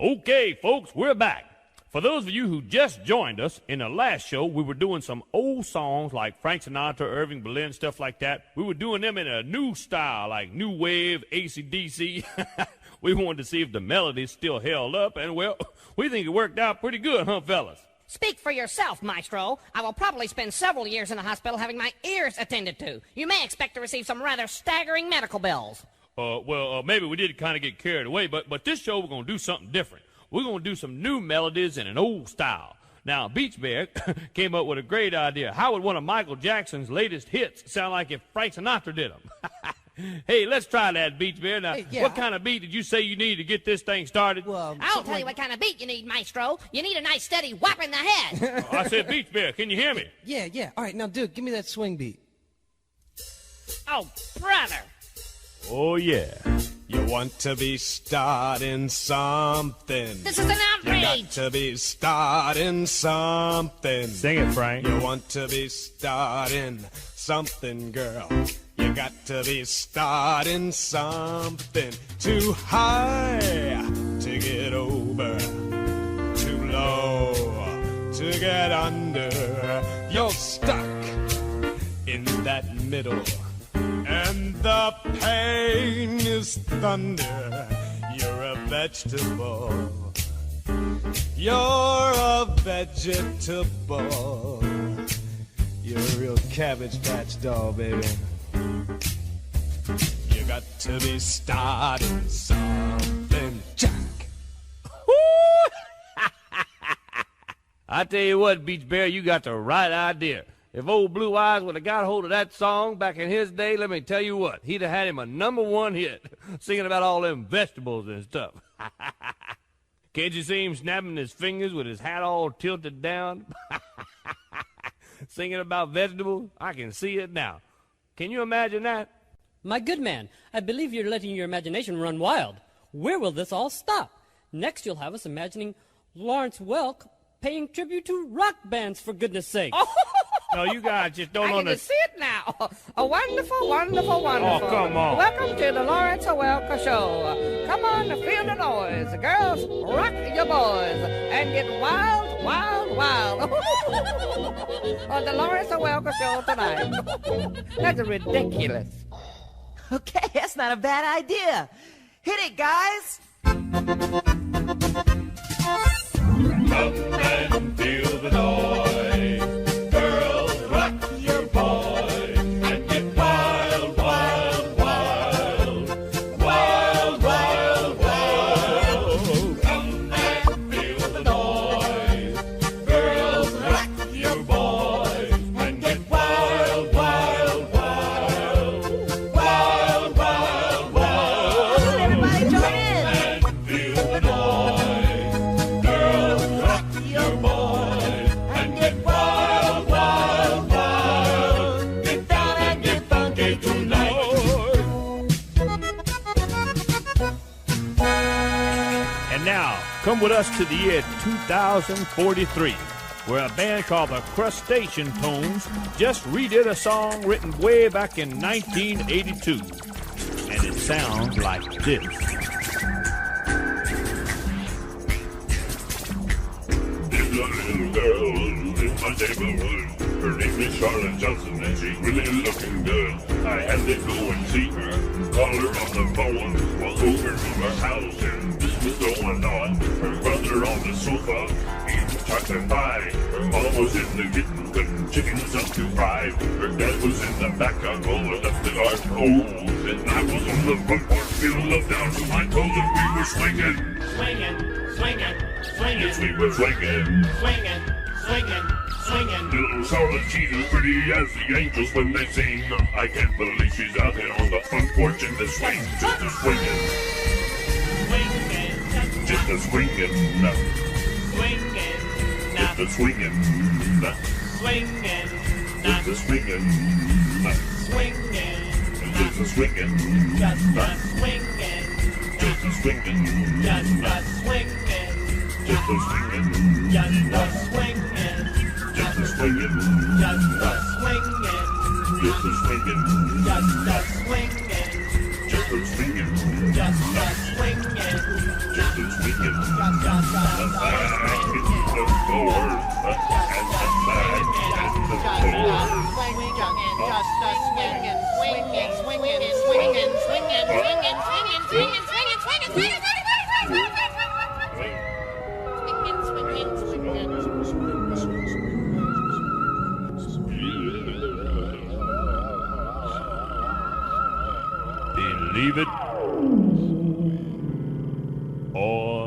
Okay, folks, we're back. For those of you who just joined us, in the last show, we were doing some old songs like Frank Sinatra, Irving Berlin, stuff like that. We were doing them in a new style, like New Wave, AC/DC. We wanted to see if the melodies still held up, and, well, we think it worked out pretty good, huh, fellas? Speak for yourself, Maestro. I will probably spend several years in the hospital having my ears attended to. You may expect to receive some rather staggering medical bills. Maybe we did kind of get carried away, but this show we're going to do something different. We're going to do some new melodies in an old style. Now, Beach Bear came up with a great idea. How would one of Michael Jackson's latest hits sound like if Frank Sinatra did them? Hey, let's try that, Beach Bear. Now, What kind of beat did you say you need to get this thing started? Well, I'll tell you what kind of beat you need, Maestro. You need a nice steady whop in the head. I said Beach Bear. Can you hear me? Yeah. All right, now, dude, give me that swing beat. Oh, brother. Oh, yeah. You want to be starting something. This is an outrage. You got to be starting something. Sing it, Frank. You want to be starting something, girl. You got to be starting something. Too high to get over, too low to get under. You're stuck in that middle, and the pain is thunder. You're a vegetable. You're a vegetable. You're a real Cabbage Patch doll, baby. You got to be starting something, Jack. I tell you what, Beach Bear, you got the right idea. If old Blue Eyes would have got hold of that song back in his day, let me tell you what, he'd have had him a #1 hit, singing about all them vegetables and stuff. Can't you see him snapping his fingers with his hat all tilted down? Singing about vegetables? I can see it now. Can you imagine that? My good man, I believe you're letting your imagination run wild. Where will this all stop? Next you'll have us imagining Lawrence Welk paying tribute to rock bands, for goodness sake. No, you guys just don't I can understand. see it now. A wonderful, wonderful, wonderful. Oh, come on. Welcome to the Lawrence Welk Show. Come on, feel the noise. Girls, rock your boys and get wild, wild, wild. On the Lawrence Welk Show tonight. That's ridiculous. Okay, that's not a bad idea. Hit it, guys. Come and feel the noise. Girls, rock your boy and get wild, wild, wild. Wild, wild, wild. Come and feel the noise. Girls, rock your boy and get wild, wild, wild. Wild, wild, wild. Everybody join in. And feel the noise. Girls, rock your boy and get wild, wild, wild. Get down and get funky tonight. And now, come with us to the year 2043, where a band called the Crustacean Tones just redid a song written way back in 1982. And it sounds like this. There's a little girl in my neighborhood. Her name is Charlotte Johnson, and she's really looking good. I had to go and see her, call her on the phone. Walk over to her house, and this was going on. Her brother on the sofa, he was talking by. Her mom was in the kitchen, cutting chickens up to fry. Her dad was in the back, I rolled up the garden hose. And I was on the front porch, feeling love down to my toes, and we were swinging. Swinging, swinging, swinging, Yes, we were swinging. swinging, swinging, swinging. Little Charlotte, she's as pretty as the angels when they sing. I can't believe she's out there on the front porch in the swing, just a swinging, just a swinging, just a swinging, just a swinging, just a swinging, just a swinging, just a swinging, just a swinging, just a swinging, just a swinging, just a swinging, just a swinging, just a swinging, just a swinging, just a swinging, just a swinging, just a swinging. Believe it or